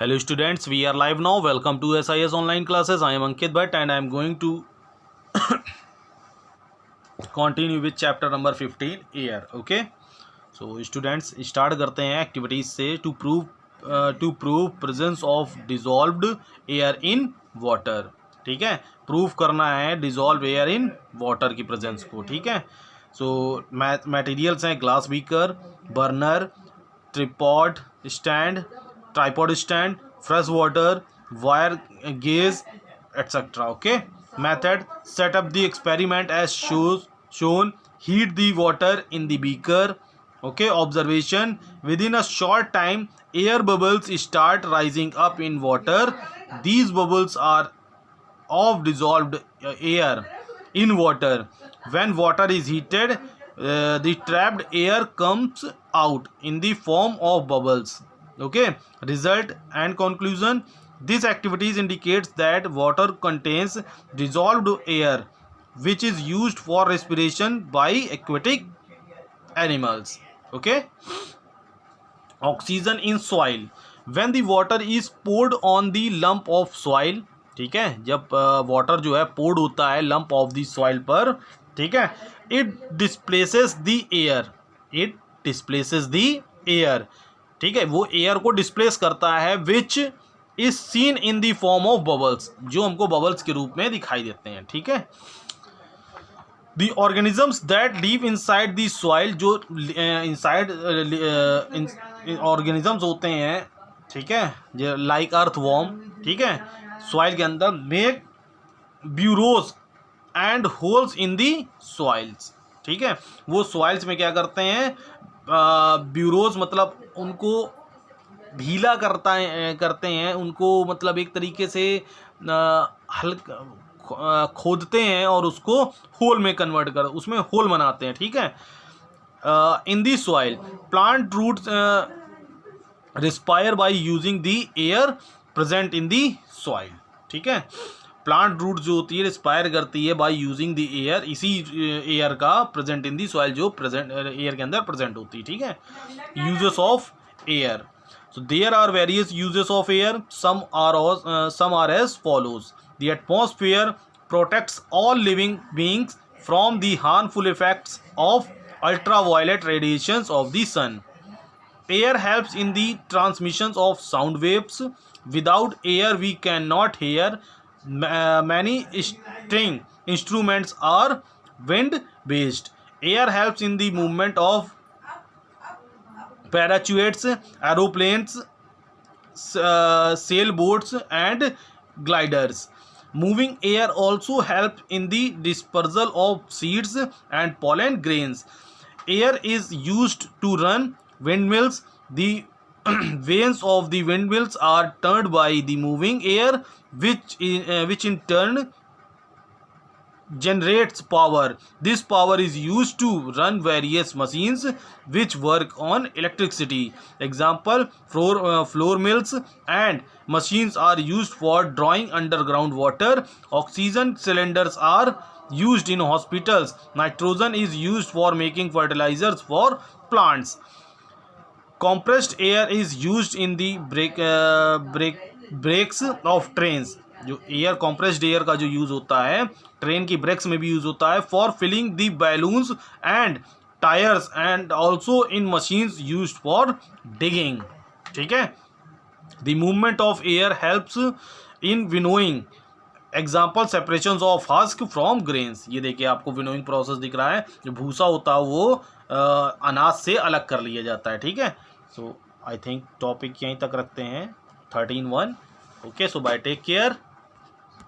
Hello students, we are live now. Welcome to SIS online classes. I am Ankit Bhatt and I am going to continue with chapter number 15 air. Okay, so students start करते हैं activities से to prove presence of dissolved air in water. ठीक है, proof करना है dissolved air in water की presence को. ठीक है, so materials हैं glass beaker, burner, tripod stand, fresh water, wire gauge, etc. Okay. Method: set up the experiment as shown. Heat the water in the beaker. Okay. Observation: within a short time, air bubbles start rising up in water. These bubbles are of dissolved air in water. When water is heated, the trapped air comes out in the form of bubbles. Okay. Result and conclusion: this activities indicates that water contains dissolved air which is used for respiration by aquatic animals. Okay. Oxygen in soil: when the water is poured on the lump of soil, ठीक है, जब water जो है poured होता है lump of the soil पर, ठीक है, it displaces the air, ठीक है, वो एयर को डिस्प्लेस करता है which is seen in the form of bubbles, जो हमको बबल्स के रूप में दिखाई देते हैं. ठीक है, the organisms that live inside the soil, जो इनसाइड ऑर्गेनिजम्स होते हैं, ठीक है, जो लाइक अर्थवॉर्म, ठीक है, सॉइल के अंदर, make bureaus and holes in the soils. ठीक है, वो सॉइल्स में क्या करते हैं, ब्यूरोज मतलब उनको ढीला करते हैं, उनको मतलब एक तरीके से हल्का खोदते हैं और उसको होल में कन्वर्ट कर, उसमें होल बनाते हैं. ठीक है, in the soil plant roots respire by using the air present in the soil. ठीक है, प्लांट रूट जो होती है रिस्पायर करती है बाय यूजिंग द एयर, इसी एयर का प्रेजेंट इन दी सॉइल, जो प्रेजेंट एयर के अंदर प्रेजेंट होती है. ठीक है, uses of air. So there are various uses of air. Some are as follows. The atmosphere protects all living beings from the harmful effects of ultraviolet radiations of the sun. Air helps in the transmissions of sound waves. Without air we cannot hear. Many string instruments are wind based. Air helps in the movement of parachutes, aeroplanes, sailboats and gliders. Moving air also helps in the dispersal of seeds and pollen grains. Air is used to run windmills. The vanes of the windmills are turned by the moving air, which in turn generates power. This power is used to run various machines which work on electricity. Example: floor mills and machines are used for drawing underground water. Oxygen cylinders are used in hospitals. Nitrogen is used for making fertilizers for plants. Compressed air is used in the brakes of trains. जो air compressed air का जो use होता है train की breaks में भी use होता है. For filling the balloons and tyres and also in machines used for digging. ठीक है, the movement of air helps in winnowing. Example: separation of husk from grains. ये देखिए आपको विनोइंग प्रोसेस दिख रहा है, जो भूसा होता है वो अनाज से अलग कर लिया जाता है. ठीक है, सो आई थिंक टॉपिक यहीं तक रखते हैं 13.1. ओके, सो बाय, टेक केयर.